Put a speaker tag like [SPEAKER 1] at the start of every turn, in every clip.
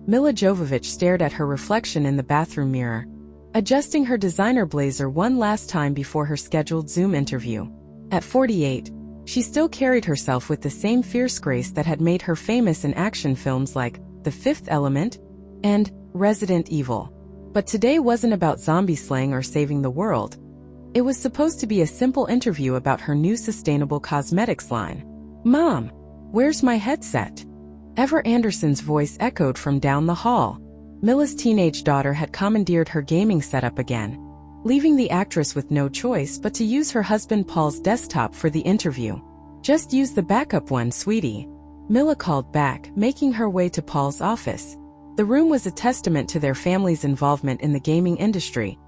[SPEAKER 1] Milla Jovovich stared at her reflection in the bathroom mirror, adjusting her designer blazer one last time before her scheduled Zoom interview. At 48, she still carried herself with the same fierce grace that had made her famous in action films like The Fifth Element and Resident Evil. But today wasn't about zombie slaying or saving the world. It was supposed to be a simple interview about her new sustainable cosmetics line. "Mom, where's my headset?" Ever Anderson's voice echoed from down the hall. Milla's teenage daughter had commandeered her gaming setup again, leaving the actress with no choice but to use her husband Paul's desktop for the interview. "Just use the backup one, sweetie," Milla called back, making her way to Paul's office. The room was a testament to their family's involvement in the gaming industry.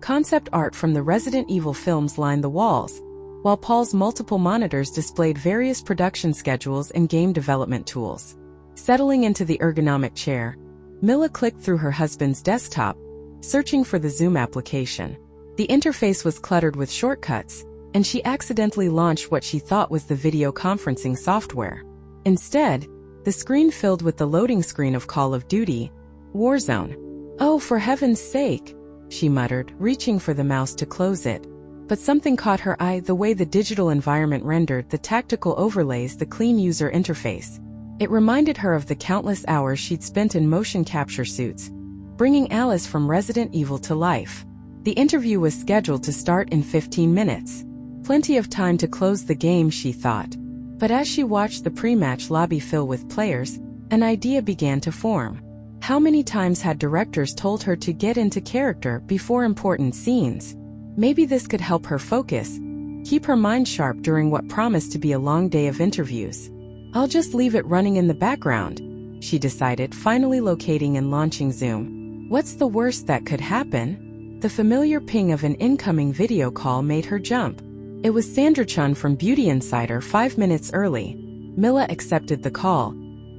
[SPEAKER 1] Concept art from the Resident Evil films lined the walls, while Paul's multiple monitors displayed various production schedules and game development tools. Settling into the ergonomic chair, Milla clicked through her husband's desktop, searching for the Zoom application. The interface was cluttered with shortcuts, and she accidentally launched what she thought was the video conferencing software. Instead, the screen filled with the loading screen of Call of Duty: Warzone. "Oh, for heaven's sake," she muttered, reaching for the mouse to close it. But something caught her eye: the way the digital environment rendered the tactical overlays, the clean user interface. It reminded her of the countless hours she'd spent in motion capture suits, bringing Alice from Resident Evil to life. The interview was scheduled to start in 15 minutes. Plenty of time to close the game, she thought. But as she watched the pre-match lobby fill with players, an idea began to form. How many times had directors told her to get into character before important scenes? Maybe this could help her focus, keep her mind sharp during what promised to be a long day of interviews. "I'll just leave it running in the background," she decided, finally locating and launching Zoom. What's the worst that could happen? The familiar ping of an incoming video call made her jump. It was Sandra Chun from Beauty Insider 5 minutes early. Milla accepted the call,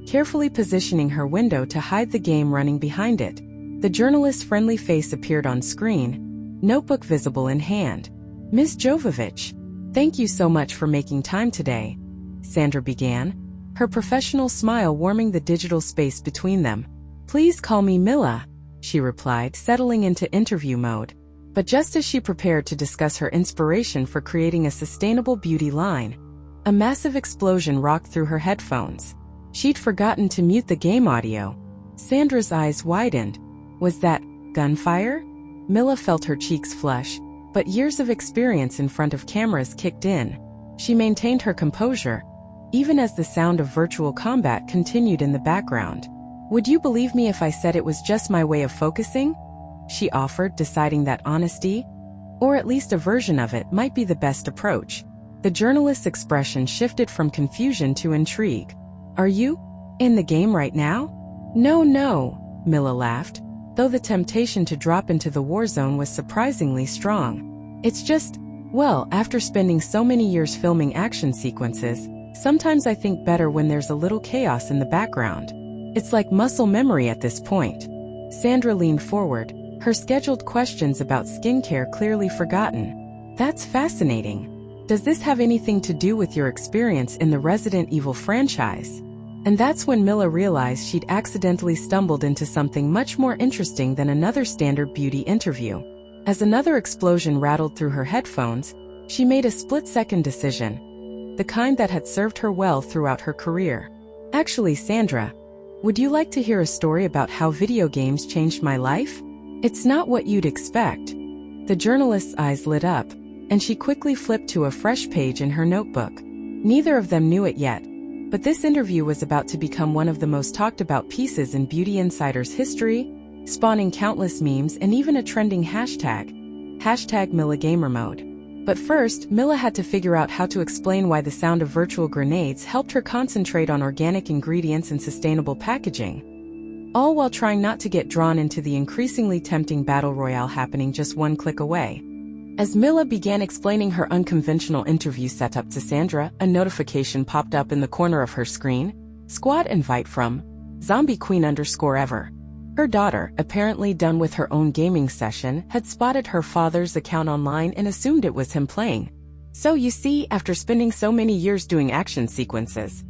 [SPEAKER 1] carefully positioning her window to hide the game running behind it. The journalist's friendly face appeared on screen, notebook visible in hand. "Miss Jovovich, thank you so much for making time today," Sandra began, her professional smile warming the digital space between them. "Please call me Milla," she replied, settling into interview mode. But just as she prepared to discuss her inspiration for creating a sustainable beauty line, a massive explosion rocked through her headphones. She'd forgotten to mute the game audio. Sandra's eyes widened. Was that gunfire? Milla felt her cheeks flush, but years of experience in front of cameras kicked in. She maintained her composure, even as the sound of virtual combat continued in the background. "Would you believe me if I said it was just my way of focusing?" she offered, deciding that honesty, or at least a version of it, might be the best approach. The journalist's expression shifted from confusion to intrigue. "Are you in the game right now?" No, Milla laughed, though the temptation to drop into the war zone was surprisingly strong. "It's just, well, after spending so many years filming action sequences, sometimes I think better when there's a little chaos in the background. It's like muscle memory at this point." Sandra leaned forward, her scheduled questions about skincare clearly forgotten. "That's fascinating. Does this have anything to do with your experience in the Resident Evil franchise?" And that's when Milla realized she'd accidentally stumbled into something much more interesting than another standard beauty interview. As another explosion rattled through her headphones, she made a split-second decision, the kind that had served her well throughout her career. "Actually, Sandra, would you like to hear a story about how video games changed my life? It's not what you'd expect." The journalist's eyes lit up, and she quickly flipped to a fresh page in her notebook. Neither of them knew it yet, but this interview was about to become one of the most talked about pieces in Beauty Insider's history, spawning countless memes and even a trending hashtag #MillaGamerMode. But first, Milla had to figure out how to explain why the sound of virtual grenades helped her concentrate on organic ingredients and sustainable packaging, all while trying not to get drawn into the increasingly tempting battle royale happening just one click away. As Milla began explaining her unconventional interview setup to Sandra, a notification popped up in the corner of her screen. "Squad invite from Zombie Queen _ever." Her daughter, apparently done with her own gaming session, had spotted her father's account online and assumed it was him playing. "So you see, after spending so many years doing action sequences,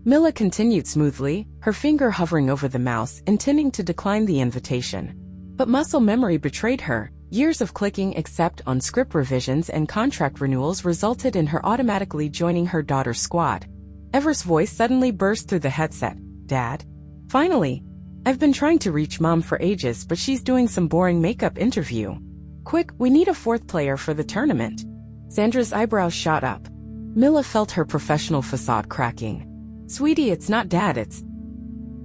[SPEAKER 1] Milla continued smoothly, her finger hovering over the mouse, intending to decline the invitation. But muscle memory betrayed her. Years of clicking accept on script revisions and contract renewals resulted in her automatically joining her daughter's squad. Ever's voice suddenly burst through the headset. Dad? Finally! I've been trying to reach Mom for ages, but she's doing some boring makeup interview. Quick, we need a fourth player for the tournament. Sandra's eyebrows shot up. Milla felt her professional facade cracking. Sweetie, it's not Dad, it's...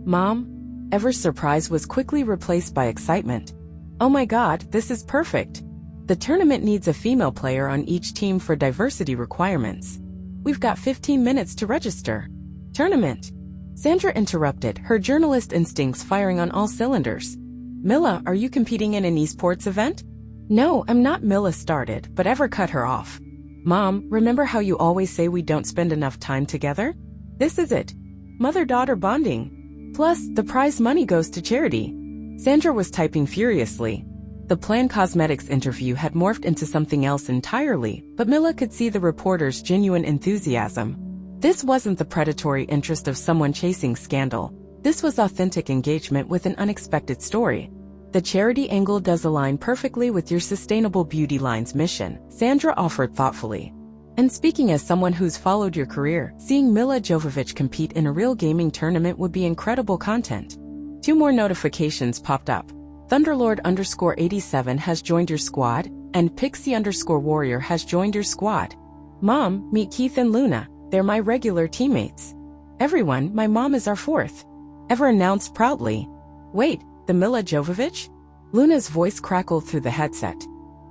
[SPEAKER 1] Mom? Ever's surprise was quickly replaced by excitement. Oh my God, this is perfect. The tournament needs a female player on each team for diversity requirements. We've got 15 minutes to register. Tournament. Sandra interrupted, her journalist instincts firing on all cylinders. Milla, are you competing in an esports event? No, I'm not. Milla started, but Ever cut her off. Mom, remember how you always say we don't spend enough time together? This is it. Mother-daughter bonding. Plus, the prize money goes to charity. Sandra was typing furiously. The planned cosmetics interview had morphed into something else entirely, but Milla could see the reporter's genuine enthusiasm. This wasn't the predatory interest of someone chasing scandal. This was authentic engagement with an unexpected story. The charity angle does align perfectly with your sustainable beauty line's mission, Sandra offered thoughtfully. And speaking as someone who's followed your career, seeing Milla Jovovich compete in a real gaming tournament would be incredible content. 2 more notifications popped up. Thunderlord_87 has joined your squad, and Pixie_Warrior has joined your squad. Mom, meet Keith and Luna. They're my regular teammates. Everyone, my mom is our fourth. Ever announced proudly. Wait, the Milla Jovovich? Luna's voice crackled through the headset.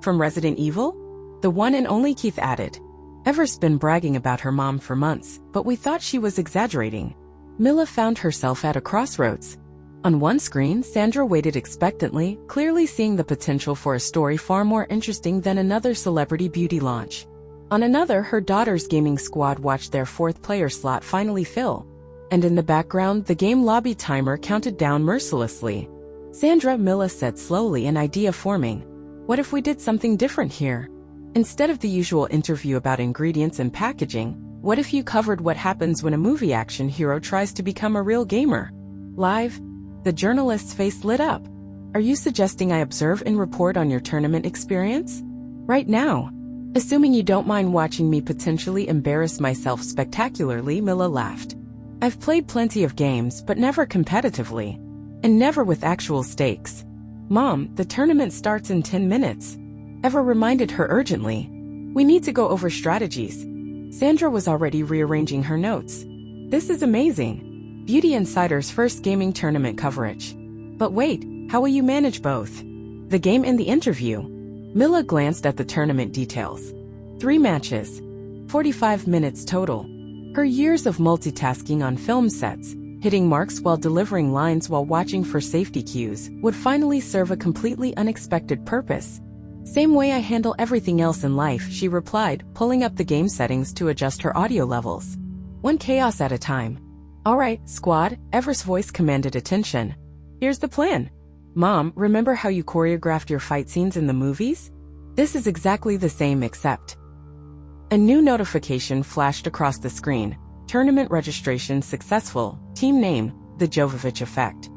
[SPEAKER 1] From Resident Evil? The one and only, Keith added. Ever's been bragging about her mom for months, but we thought she was exaggerating. Milla found herself at a crossroads. On one screen, Sandra waited expectantly, clearly seeing the potential for a story far more interesting than another celebrity beauty launch. On another, her daughter's gaming squad watched their 4th player slot finally fill. And in the background, the game lobby timer counted down mercilessly. Sandra, Milla said slowly, an idea forming. What if we did something different here? Instead of the usual interview about ingredients and packaging, what if you covered what happens when a movie action hero tries to become a real gamer? Live? The journalist's face lit up. Are you suggesting I observe and report on your tournament experience? Right now. Assuming you don't mind watching me potentially embarrass myself spectacularly, Milla laughed. I've played plenty of games, but never competitively. And never with actual stakes. Mom, the tournament starts in 10 minutes. Ever reminded her urgently. We need to go over strategies. Sandra was already rearranging her notes. This is amazing. Beauty Insider's first gaming tournament coverage. But wait, how will you manage both? The game and the interview? Milla glanced at the tournament details. 3 matches. 45 minutes total. Her years of multitasking on film sets, hitting marks while delivering lines while watching for safety cues, would finally serve a completely unexpected purpose. Same way I handle everything else in life, she replied, pulling up the game settings to adjust her audio levels. One chaos at a time. Alright, squad, Ever's voice commanded attention. Here's the plan. Mom, remember how you choreographed your fight scenes in the movies? This is exactly the same except... A new notification flashed across the screen. Tournament registration successful. Team name, the Jovovich Effect.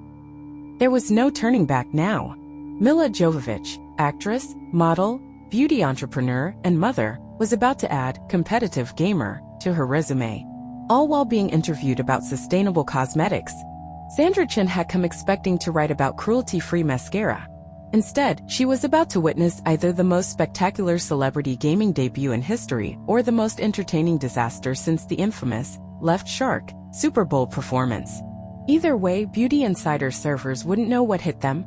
[SPEAKER 1] There was no turning back now. Milla Jovovich, actress, model, beauty entrepreneur, and mother, was about to add competitive gamer to her resume. All while being interviewed about sustainable cosmetics. Sandra Chen had come expecting to write about cruelty-free mascara. Instead, she was about to witness either the most spectacular celebrity gaming debut in history or the most entertaining disaster since the infamous Left Shark Super Bowl performance. Either way, Beauty Insider servers wouldn't know what hit them.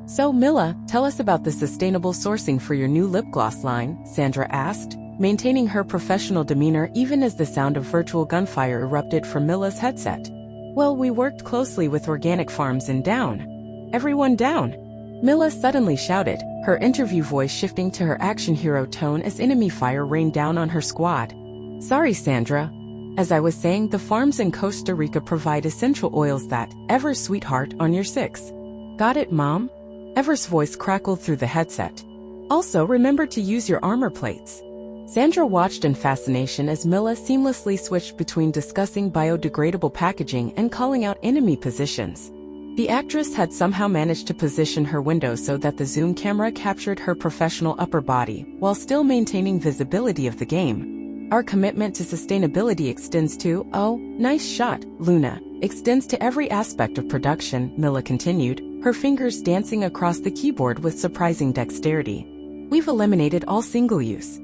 [SPEAKER 1] So, Milla, tell us about the sustainable sourcing for your new lip gloss line, Sandra asked, maintaining her professional demeanor even as the sound of virtual gunfire erupted from Milla's headset. Well, we worked closely with organic farms in Down. Everyone down! Milla suddenly shouted, her interview voice shifting to her action hero tone as enemy fire rained down on her squad. Sorry, Sandra. As I was saying, the farms in Costa Rica provide essential oils that, Ever's sweetheart, on your 6. Got it, Mom? Ever's voice crackled through the headset. Also, remember to use your armor plates. Sandra watched in fascination as Milla seamlessly switched between discussing biodegradable packaging and calling out enemy positions. The actress had somehow managed to position her window so that the zoom camera captured her professional upper body, while still maintaining visibility of the game. Our commitment to sustainability extends to, oh, nice shot, Luna, extends to every aspect of production, Milla continued, her fingers dancing across the keyboard with surprising dexterity. We've eliminated all single-use.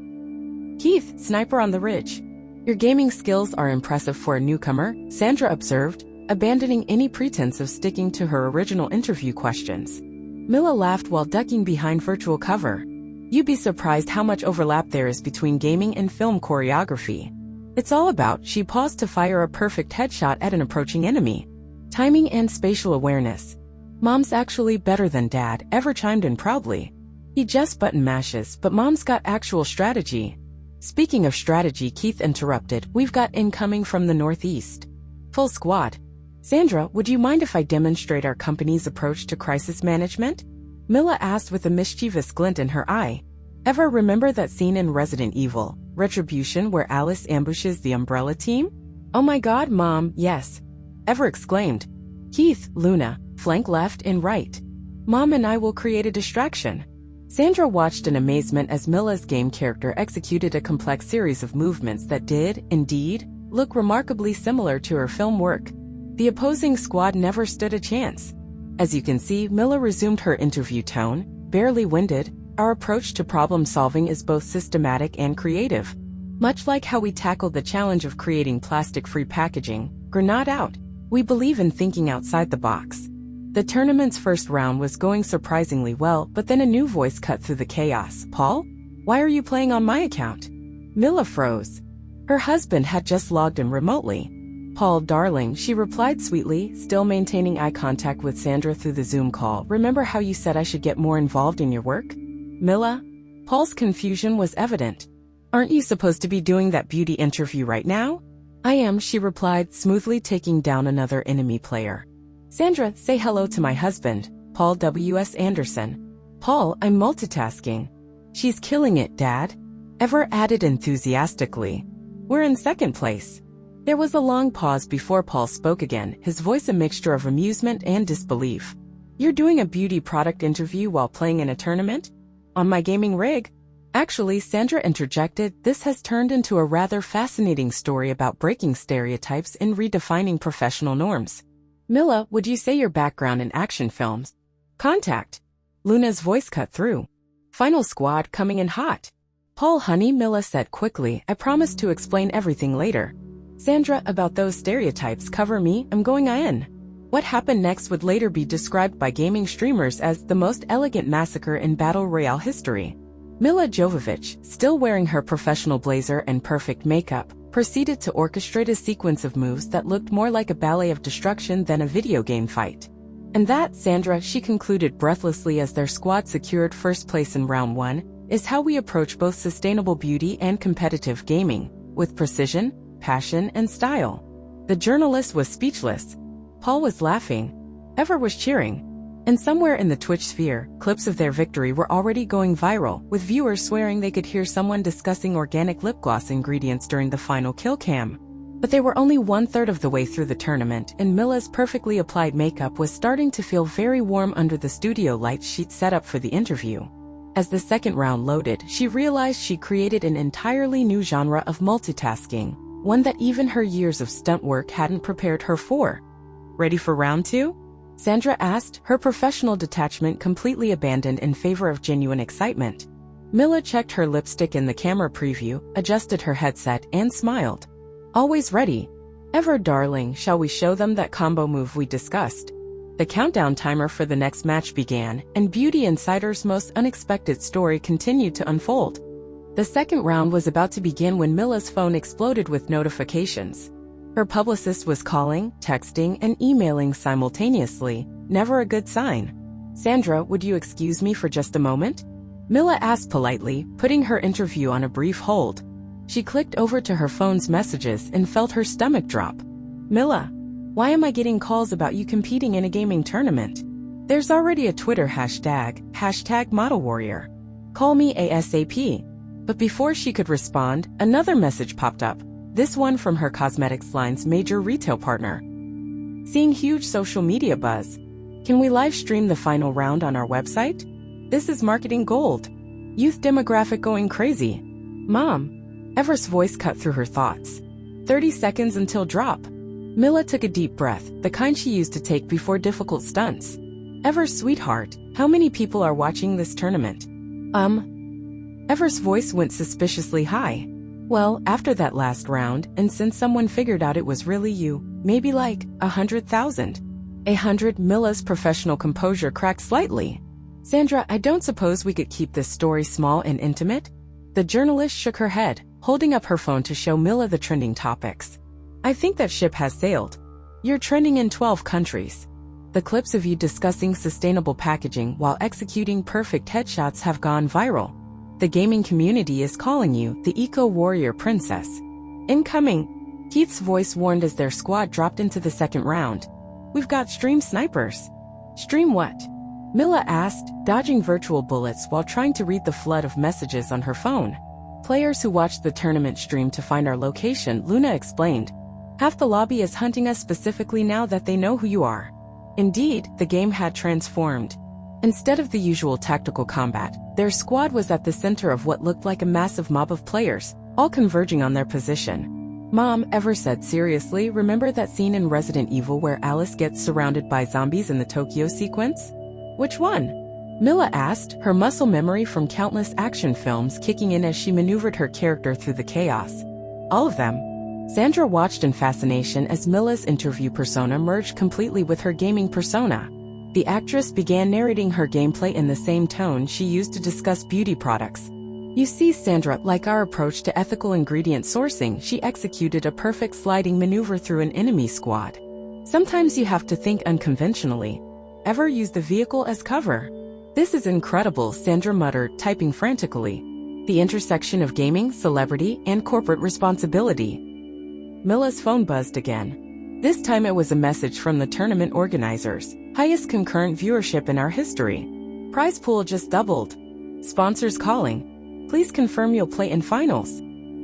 [SPEAKER 1] Keith, sniper on the ridge. Your gaming skills are impressive for a newcomer, Sandra observed, abandoning any pretense of sticking to her original interview questions. Milla laughed while ducking behind virtual cover. You'd be surprised how much overlap there is between gaming and film choreography. It's all about, she paused to fire a perfect headshot at an approaching enemy. Timing and spatial awareness. Mom's actually better than Dad, Ever chimed in proudly. He just button mashes, but Mom's got actual strategy. Speaking of strategy, Keith interrupted, we've got incoming from the northeast. Full squad. Sandra, would you mind if I demonstrate our company's approach to crisis management? Milla asked with a mischievous glint in her eye. Ever remember that scene in Resident Evil, Retribution, where Alice ambushes the Umbrella team? Oh my god, Mom, yes. Ever exclaimed. Keith, Luna, flank left and right. Mom and I will create a distraction. Sandra watched in amazement as Milla's game character executed a complex series of movements that did, indeed, look remarkably similar to her film work. The opposing squad never stood a chance. As you can see, Milla resumed her interview tone, barely winded. Our approach to problem solving is both systematic and creative. Much like how we tackled the challenge of creating plastic-free packaging, grenade out, we believe in thinking outside the box. The tournament's first round was going surprisingly well, but then a new voice cut through the chaos. Paul? Why are you playing on my account? Milla froze. Her husband had just logged in remotely. Paul, darling, she replied sweetly, still maintaining eye contact with Sandra through the Zoom call. Remember how you said I should get more involved in your work? Milla? Paul's confusion was evident. Aren't you supposed to be doing that beauty interview right now? I am, she replied, smoothly taking down another enemy player. Sandra, say hello to my husband, Paul W.S. Anderson. Paul, I'm multitasking. She's killing it, Dad. Ever added enthusiastically. We're in second place. There was a long pause before Paul spoke again, his voice a mixture of amusement and disbelief. You're doing a beauty product interview while playing in a tournament? On my gaming rig? Actually, Sandra interjected, this has turned into a rather fascinating story about breaking stereotypes and redefining professional norms. Milla, would you say your background in action films? Contact. Luna's voice cut through. Final squad coming in hot. Paul, honey, Milla said quickly, I promise to explain everything later. Sandra, about those stereotypes, cover me, I'm going in. What happened next would later be described by gaming streamers as the most elegant massacre in battle royale history. Milla Jovovich, still wearing her professional blazer and perfect makeup, proceeded to orchestrate a sequence of moves that looked more like a ballet of destruction than a video game fight. And that, Sandra, she concluded breathlessly as their squad secured first place in round 1, is how we approach both sustainable beauty and competitive gaming, with precision, passion, and style. The journalist was speechless. Paul was laughing. Ever was cheering. And somewhere in the Twitch sphere, clips of their victory were already going viral, with viewers swearing they could hear someone discussing organic lip gloss ingredients during the final kill cam. But they were only 1/3 of the way through the tournament, and Milla's perfectly applied makeup was starting to feel very warm under the studio lights she'd set up for the interview. As the second round loaded, she realized she created an entirely new genre of multitasking, one that even her years of stunt work hadn't prepared her for. Ready for round 2? Sandra asked, her professional detachment completely abandoned in favor of genuine excitement. Milla checked her lipstick in the camera preview, adjusted her headset, and smiled. Always ready. Ever, darling, shall we show them that combo move we discussed? The countdown timer for the next match began, and Beauty Insider's most unexpected story continued to unfold. The second round was about to begin when Milla's phone exploded with notifications. Her publicist was calling, texting, and emailing simultaneously, never a good sign. Sandra, would you excuse me for just a moment? Milla asked politely, putting her interview on a brief hold. She clicked over to her phone's messages and felt her stomach drop. Milla, why am I getting calls about you competing in a gaming tournament? There's already a Twitter hashtag #ModelWarrior. Call me ASAP. But before she could respond, another message popped up, this one from her cosmetics line's major retail partner. Seeing huge social media buzz. Can we live stream the final round on our website? This is marketing gold. Youth demographic going crazy. Mom. Ever's voice cut through her thoughts. 30 seconds until drop. Milla took a deep breath, the kind she used to take before difficult stunts. Ever's sweetheart, how many people are watching this tournament? Ever's voice went suspiciously high. Well, after that last round, and since someone figured out it was really you, maybe like 100,000. 100. Milla's professional composure cracked slightly. Sandra, I don't suppose we could keep this story small and intimate? The journalist shook her head, holding up her phone to show Milla the trending topics. I think that ship has sailed. You're trending in 12 countries. The clips of you discussing sustainable packaging while executing perfect headshots have gone viral. The gaming community is calling you the eco-warrior princess. Incoming. Keith's voice warned as their squad dropped into the second round. We've got stream snipers. Stream what? Milla asked, dodging virtual bullets while trying to read the flood of messages on her phone. Players who watched the tournament stream to find our location, Luna explained. Half the lobby is hunting us specifically now that they know who you are. Indeed, the game had transformed. Instead of the usual tactical combat, their squad was at the center of what looked like a massive mob of players, all converging on their position. Mom, Ever said seriously, remember that scene in Resident Evil where Alice gets surrounded by zombies in the Tokyo sequence? Which one? Milla asked, her muscle memory from countless action films kicking in as she maneuvered her character through the chaos. All of them. Sandra watched in fascination as Milla's interview persona merged completely with her gaming persona. The actress began narrating her gameplay in the same tone she used to discuss beauty products. You see, Sandra, like our approach to ethical ingredient sourcing, she executed a perfect sliding maneuver through an enemy squad. Sometimes you have to think unconventionally. Ever use the vehicle as cover? This is incredible, Sandra muttered, typing frantically. The intersection of gaming, celebrity, and corporate responsibility. Milla's phone buzzed again. This time it was a message from the tournament organizers. Highest concurrent viewership in our history. Prize pool just doubled. Sponsors calling. Please confirm you'll play in finals.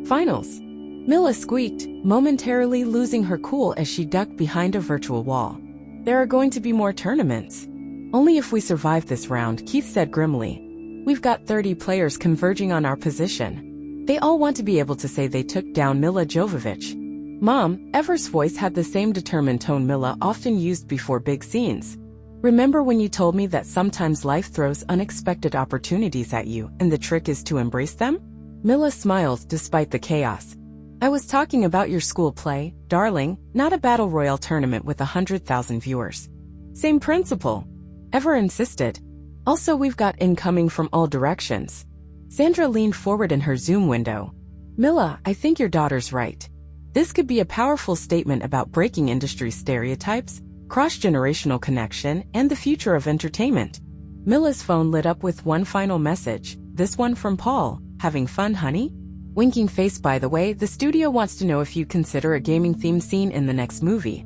[SPEAKER 1] Finals. Milla squeaked, momentarily losing her cool as she ducked behind a virtual wall. There are going to be more tournaments. Only if we survive this round, Keith said grimly. We've got 30 players converging on our position. They all want to be able to say they took down Milla Jovovich. Mom, Ever's voice had the same determined tone Milla often used before big scenes. Remember when you told me that sometimes life throws unexpected opportunities at you and the trick is to embrace them? Milla smiled despite the chaos. I was talking about your school play, darling, not a battle royale tournament with 100,000 viewers. Same principle. Ever insisted. Also, we've got incoming from all directions. Sandra leaned forward in her Zoom window. Milla, I think your daughter's right. This could be a powerful statement about breaking industry stereotypes, cross-generational connection, and the future of entertainment. Milla's phone lit up with one final message, this one from Paul. Having fun, honey? Winking face. By the way, the studio wants to know if you consider a gaming-themed scene in the next movie.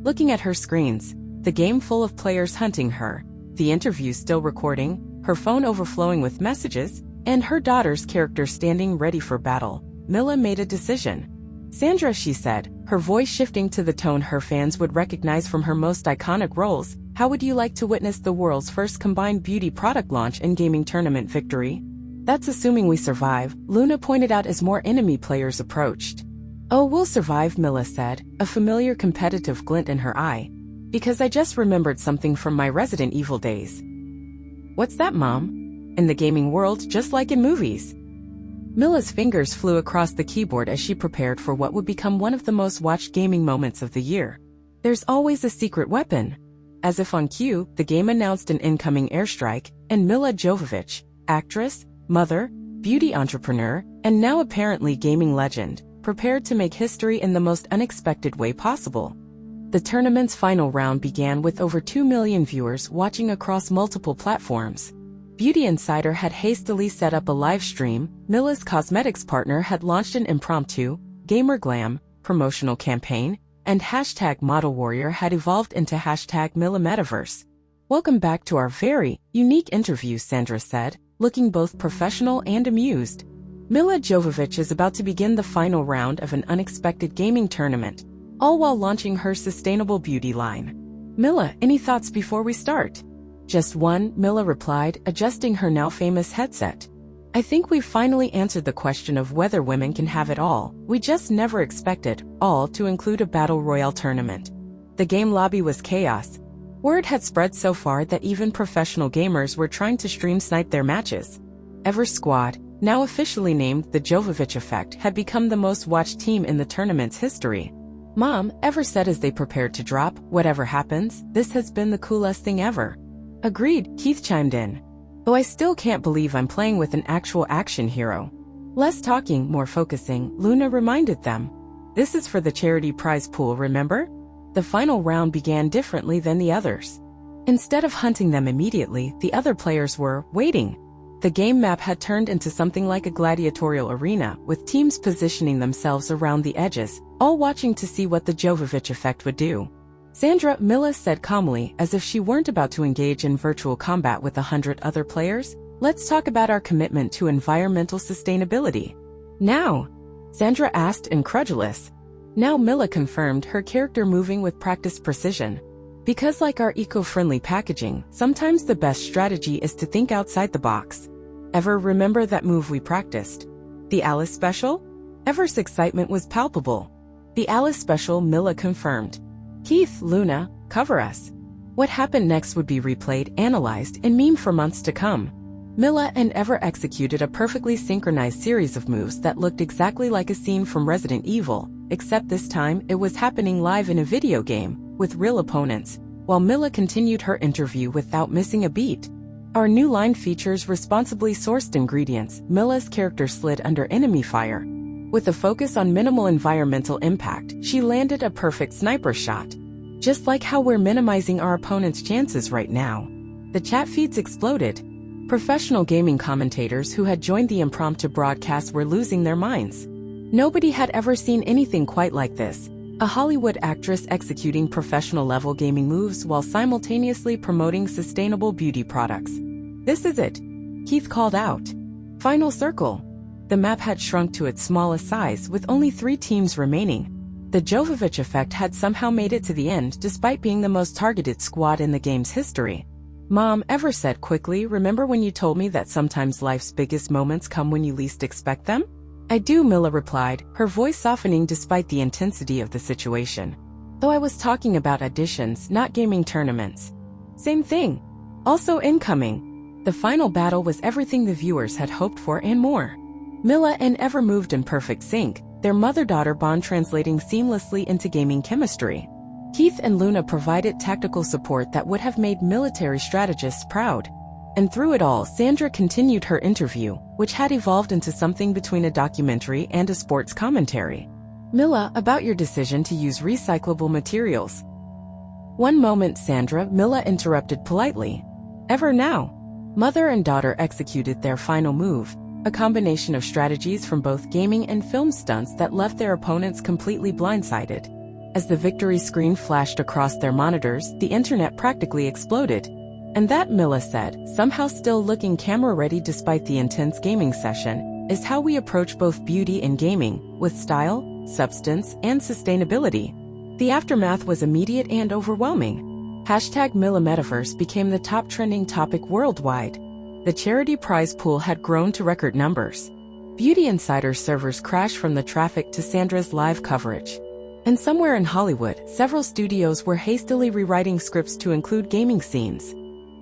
[SPEAKER 1] Looking at her screens, the game full of players hunting her, the interview still recording, her phone overflowing with messages, and her daughter's character standing ready for battle, Milla made a decision. Sandra, she said, her voice shifting to the tone her fans would recognize from her most iconic roles, how would you like to witness the world's first combined beauty product launch and gaming tournament victory? That's assuming we survive, Luna pointed out as more enemy players approached. Oh, we'll survive, Milla said, a familiar competitive glint in her eye. Because I just remembered something from my Resident Evil days. What's that, Mom? In the gaming world, just like in movies. Milla's fingers flew across the keyboard as she prepared for what would become one of the most watched gaming moments of the year. There's always a secret weapon. As if on cue, the game announced an incoming airstrike, and Milla Jovovich, actress, mother, beauty entrepreneur, and now apparently gaming legend, prepared to make history in the most unexpected way possible. The tournament's final round began with over 2 million viewers watching across multiple platforms. Beauty Insider had hastily set up a live stream, Milla's cosmetics partner had launched an impromptu, Gamer Glam, promotional campaign, and hashtag Model Warrior had evolved into hashtag Milla Metaverse. Welcome back to our very unique interview, Sandra said, looking both professional and amused. Milla Jovovich is about to begin the final round of an unexpected gaming tournament, all while launching her sustainable beauty line. Milla, any thoughts before we start? Just one, Milla replied, adjusting her now famous headset. I think we've finally answered the question of whether women can have it all. We just never expected all to include a battle royale tournament. The game lobby was chaos. Word had spread so far that even professional gamers were trying to stream snipe their matches. Ever Squad, now officially named the Jovovich Effect, had become the most watched team in the tournament's history. Mom, Ever said as they prepared to drop, whatever happens, this has been the coolest thing ever. Agreed, Keith chimed in. Though I still can't believe I'm playing with an actual action hero. Less talking, more focusing, Luna reminded them. This is for the charity prize pool, remember? The final round began differently than the others. Instead of hunting them immediately, the other players were waiting. The game map had turned into something like a gladiatorial arena, with teams positioning themselves around the edges, all watching to see what the Jovovich Effect would do. Sandra, Milla said calmly, as if she weren't about to engage in virtual combat with 100 other players. Let's talk about our commitment to environmental sustainability. Now? Sandra asked, incredulous. Now Milla confirmed, her character moving with practiced precision. Because like our eco-friendly packaging, sometimes the best strategy is to think outside the box. Ever remember that move we practiced? The Alice special? Ever's excitement was palpable. The Alice special, Milla confirmed. Keith, Luna, cover us. What happened next would be replayed, analyzed, and memed for months to come. Milla and Ever executed a perfectly synchronized series of moves that looked exactly like a scene from Resident Evil, except this time it was happening live in a video game, with real opponents, while Milla continued her interview without missing a beat. Our new line features responsibly sourced ingredients. Milla's character slid under enemy fire. With a focus on minimal environmental impact, she landed a perfect sniper shot. Just like how we're minimizing our opponent's chances right now. The chat feeds exploded. Professional gaming commentators who had joined the impromptu broadcast were losing their minds. Nobody had ever seen anything quite like this. A Hollywood actress executing professional-level gaming moves while simultaneously promoting sustainable beauty products. This is it, Keith called out. Final circle. The map had shrunk to its smallest size with only 3 teams remaining. The Jovovich Effect had somehow made it to the end despite being the most targeted squad in the game's history. Mom, Ever said quickly, remember when you told me that sometimes life's biggest moments come when you least expect them? I do, Milla replied, her voice softening despite the intensity of the situation. Though I was talking about auditions, not gaming tournaments. Same thing. Also incoming. The final battle was everything the viewers had hoped for and more. Milla and Ever moved in perfect sync, their mother-daughter bond translating seamlessly into gaming chemistry. Keith and Luna provided tactical support that would have made military strategists proud. And through it all, Sandra continued her interview, which had evolved into something between a documentary and a sports commentary. Milla, about your decision to use recyclable materials. One moment, Sandra, Milla interrupted politely. Ever now. Mother and daughter executed their final move, a combination of strategies from both gaming and film stunts that left their opponents completely blindsided. As the victory screen flashed across their monitors, the internet practically exploded. And that, Milla said, somehow still looking camera-ready despite the intense gaming session, is how we approach both beauty and gaming, with style, substance, and sustainability. The aftermath was immediate and overwhelming. #MillaMetaverse became the top trending topic worldwide. The charity prize pool had grown to record numbers. Beauty Insider servers crashed from the traffic to Sandra's live coverage. And somewhere in Hollywood, several studios were hastily rewriting scripts to include gaming scenes.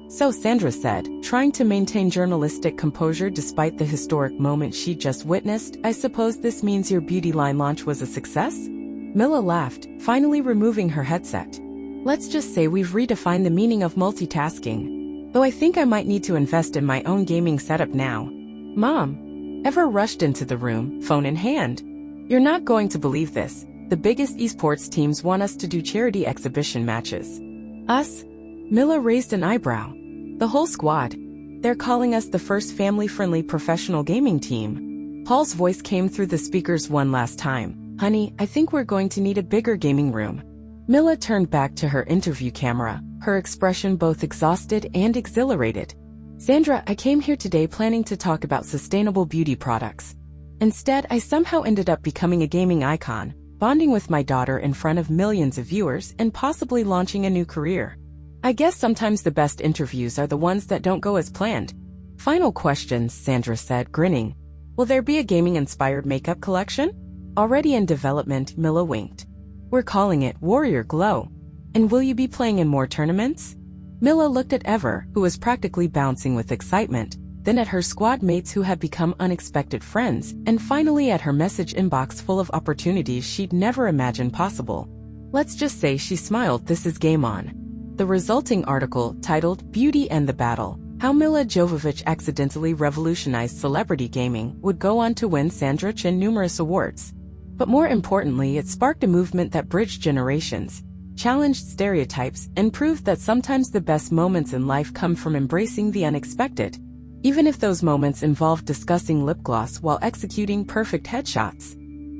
[SPEAKER 1] So Sandra said, trying to maintain journalistic composure despite the historic moment she just witnessed, I suppose this means your beauty line launch was a success? Milla laughed, finally removing her headset. Let's just say we've redefined the meaning of multitasking. Though I think I might need to invest in my own gaming setup now. Mom. Ever rushed into the room, phone in hand. You're not going to believe this. The biggest esports teams want us to do charity exhibition matches. Us? Milla raised an eyebrow. The whole squad. They're calling us the first family-friendly professional gaming team. Paul's voice came through the speakers one last time. Honey, I think we're going to need a bigger gaming room. Milla turned back to her interview camera, her expression both exhausted and exhilarated. Sandra, I came here today planning to talk about sustainable beauty products. Instead, I somehow ended up becoming a gaming icon, bonding with my daughter in front of millions of viewers and possibly launching a new career. I guess sometimes the best interviews are the ones that don't go as planned. Final questions, Sandra said, grinning. Will there be a gaming-inspired makeup collection? Already in development, Milla winked. We're calling it Warrior Glow. And will you be playing in more tournaments? Milla looked at Ever, who was practically bouncing with excitement, then at her squad mates who had become unexpected friends, and finally at her message inbox full of opportunities she'd never imagined possible. Let's just say she smiled. This is Game On. The resulting article, titled Beauty and the Battle, How Milla Jovovich Accidentally Revolutionized Celebrity Gaming, would go on to win Sandra Chin numerous awards. But more importantly, it sparked a movement that bridged generations, challenged stereotypes, and proved that sometimes the best moments in life come from embracing the unexpected, even if those moments involve discussing lip gloss while executing perfect headshots.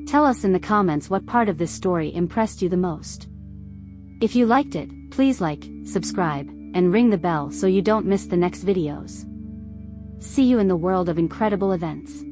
[SPEAKER 2] Tell us in the comments what part of this story impressed you the most. If you liked it, please like, subscribe, and ring the bell so you don't miss the next videos. See you in the world of incredible events.